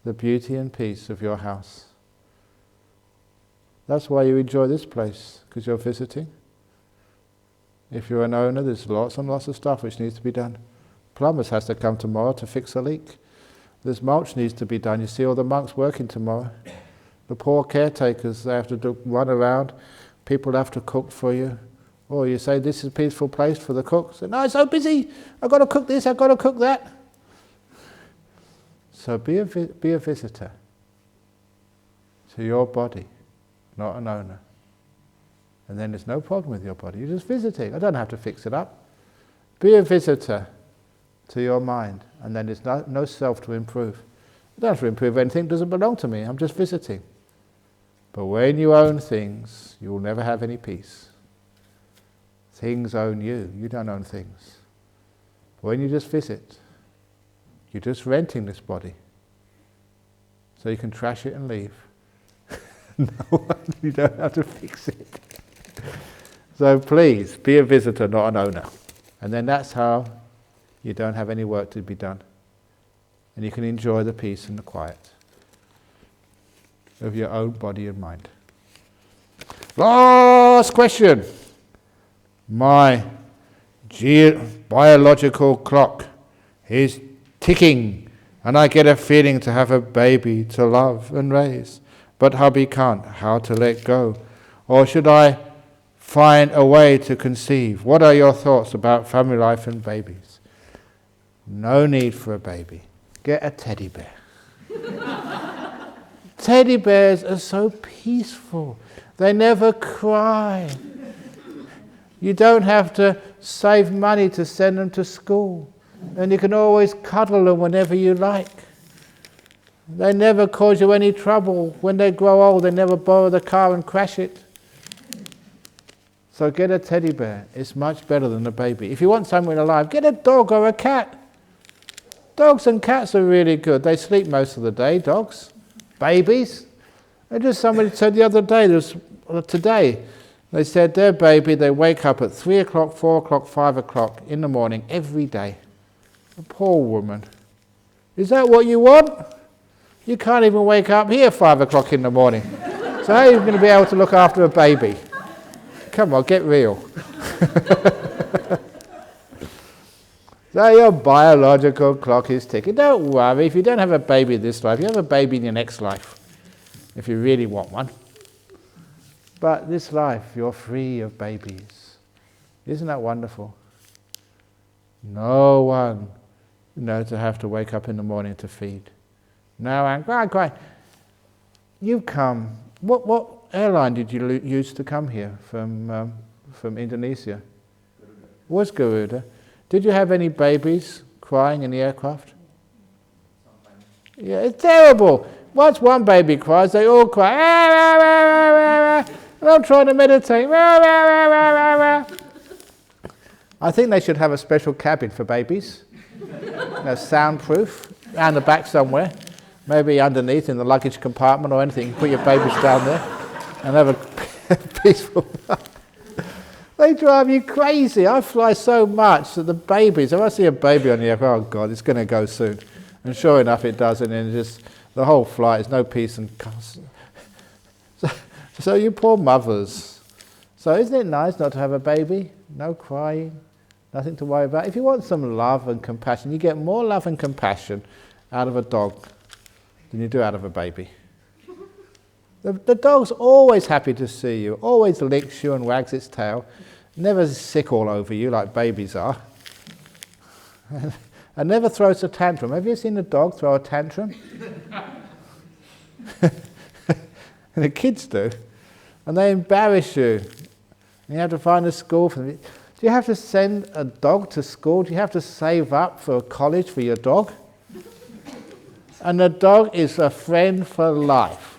the beauty and peace of your house. That's why you enjoy this place, because you're visiting. If you're an owner, there's lots and lots of stuff which needs to be done. Plumbers has to come tomorrow to fix a leak. There's mulch needs to be done. You see all the monks working tomorrow. The poor caretakers, they have to run around. People have to cook for you. Or you say, this is a peaceful place for the cook. Say, no, it's so busy. I've got to cook this, I've got to cook that. So be a visitor to your body, not an owner. And then there's no problem with your body. You're just visiting. I don't have to fix it up. Be a visitor to your mind. And then there's no self to improve. I don't have to improve anything. It doesn't belong to me. I'm just visiting. But when you own things, you will never have any peace. Things own you. You don't own things. When you just visit, you're just renting this body. So you can trash it and leave. No, you don't have to fix it. So please, be a visitor, not an owner. And then that's how you don't have any work to be done. And you can enjoy the peace and the quiet of your own body and mind. Last question. My biological clock is ticking, and I get a feeling to have a baby to love and raise, but hubby can't. How to let go? Or should I find a way to conceive? What are your thoughts about family life and babies? No need for a baby. Get a teddy bear. Teddy bears are so peaceful. They never cry. You don't have to save money to send them to school. And you can always cuddle them whenever you like. They never cause you any trouble. When they grow old, they never borrow the car and crash it. So get a teddy bear. It's much better than a baby. If you want something alive, get a dog or a cat. Dogs and cats are really good. They sleep most of the day, dogs. Babies. Somebody said the other day, today, they said their baby, they wake up at 3 o'clock, 4 o'clock, 5 o'clock in the morning every day. A poor woman. Is that what you want? You can't even wake up here 5 o'clock in the morning. So how are you going to be able to look after a baby? Come on, get real. So your biological clock is ticking. Don't worry, if you don't have a baby this life, you have a baby in your next life, if you really want one. But this life, you're free of babies. Isn't that wonderful? No one, to have to wake up in the morning to feed. No one, cry. You've come, what airline did you use to come here from Indonesia? Was Garuda. Did you have any babies crying in the aircraft? Sometimes. Yeah, it's terrible. Once one baby cries, they all cry. And I'm trying to meditate. I think they should have a special cabin for babies. Soundproof, around the back somewhere. Maybe underneath in the luggage compartment or anything. Put your babies down there and have a peaceful life. They drive you crazy. I fly so much that the babies, if I see a baby on the aircraft, oh God, it's going to go soon. And sure enough it does, and then just the whole flight is no peace and so you poor mothers. So isn't it nice not to have a baby? No crying, nothing to worry about. If you want some love and compassion, you get more love and compassion out of a dog than you do out of a baby. The dog's always happy to see you, always licks you and wags its tail, never sick all over you like babies are, and never throws a tantrum. Have you seen a dog throw a tantrum? And the kids do, and they embarrass you. And you have to find a school for them. Do you have to send a dog to school? Do you have to save up for a college for your dog? And the dog is a friend for life.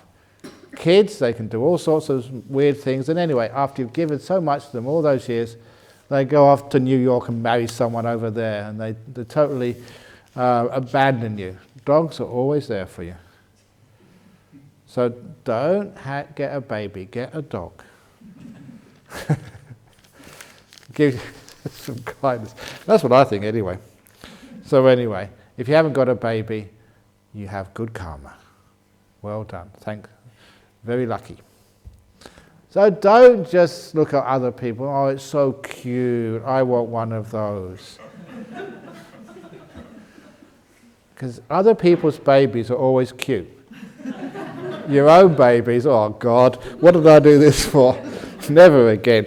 Kids, they can do all sorts of weird things, and anyway, after you've given so much to them all those years, they go off to New York and marry someone over there, and they totally abandon you. Dogs are always there for you. So don't get a baby, get a dog. Give some kindness. That's what I think anyway. So anyway, if you haven't got a baby, you have good karma. Well done. Very lucky. So don't just look at other people. Oh, it's so cute. I want one of those. Because other people's babies are always cute. Your own babies, oh God, what did I do this for? Never again.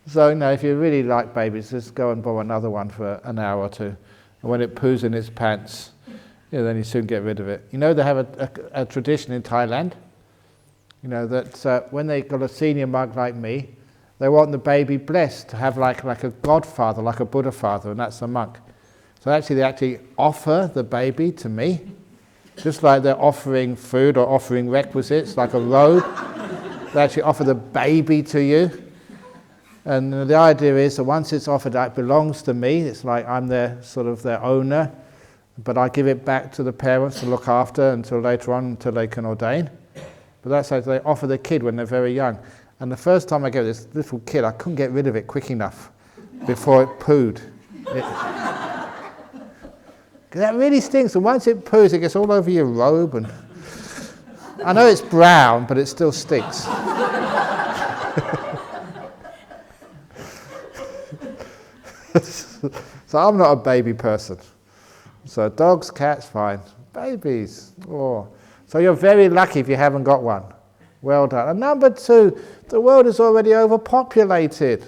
So, if you really like babies, just go and borrow another one for an hour or two. And when it poos in its pants, then you soon get rid of it. They have a tradition in Thailand, that when they got a senior monk like me, they want the baby blessed to have like a godfather, like a Buddha father, and that's the monk. So they actually offer the baby to me, just like they're offering food or offering requisites, like a robe. They actually offer the baby to you. And the idea is that once it's offered, it belongs to me. It's like I'm their owner. But I give it back to the parents to look after until later on, until they can ordain. But that's how they offer the kid when they're very young. And the first time I gave this little kid, I couldn't get rid of it quick enough before it pooed. That really stinks. And once it poos, it gets all over your robe. And I know it's brown, but it still stinks. So I'm not a baby person. So dogs, cats, fine. Babies, oh. So you're very lucky if you haven't got one. Well done. And number two, the world is already overpopulated.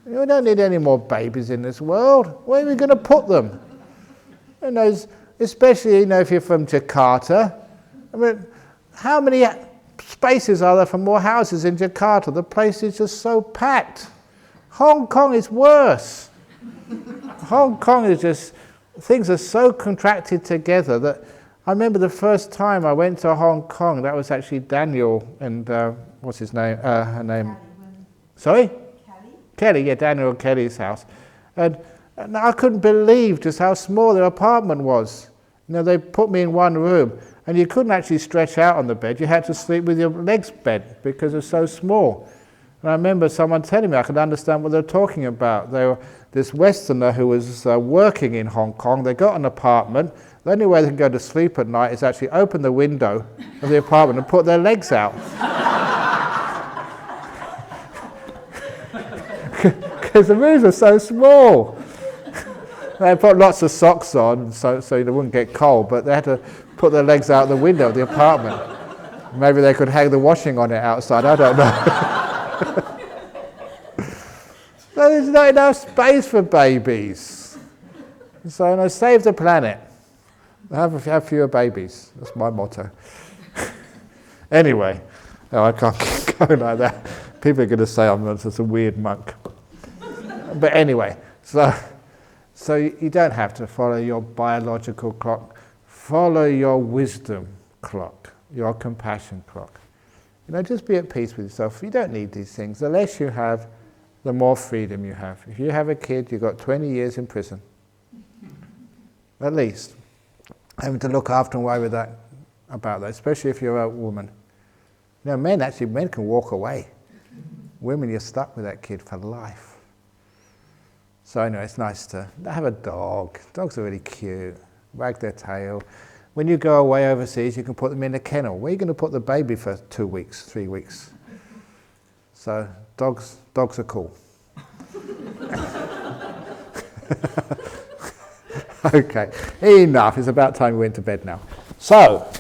We don't need any more babies in this world. Where are we going to put them? especially, if you're from Jakarta. I mean, how many spaces are there for more houses in Jakarta? The place is just so packed. Hong Kong is worse. Hong Kong is just, things are so contracted together that I remember the first time I went to Hong Kong, that was actually Daniel and, what's his name? Her name? Sorry? Kelly, yeah, Daniel and Kelly's house. And I couldn't believe just how small their apartment was. They put me in one room and you couldn't actually stretch out on the bed. You had to sleep with your legs bent because it was so small. And I remember someone telling me I could understand what they were talking about. They were this Westerner who was working in Hong Kong. They got an apartment. The only way they can go to sleep at night is actually open the window of the apartment and put their legs out. Because the rooms are so small. They put lots of socks on so they wouldn't get cold, but they had to put their legs out the window of the apartment. Maybe they could hang the washing on it outside, I don't know. So there's not enough space for babies. So save the planet. Have fewer babies. That's my motto. Anyway, I can't keep going like that. People are going to say I'm just a weird monk. But anyway, so you don't have to follow your biological clock. Follow your wisdom clock, your compassion clock. Just be at peace with yourself. You don't need these things. The less you have, the more freedom you have. If you have a kid, you've got 20 years in prison. At least. Having to look after and worry about that, especially if you're a woman. Men can walk away. Women, you're stuck with that kid for life. So anyway, it's nice to have a dog. Dogs are really cute. Wag their tail. When you go away overseas, you can put them in a kennel. Where are you going to put the baby for 2 weeks, 3 weeks? So dogs are cool. Okay, enough. It's about time we went to bed now. So,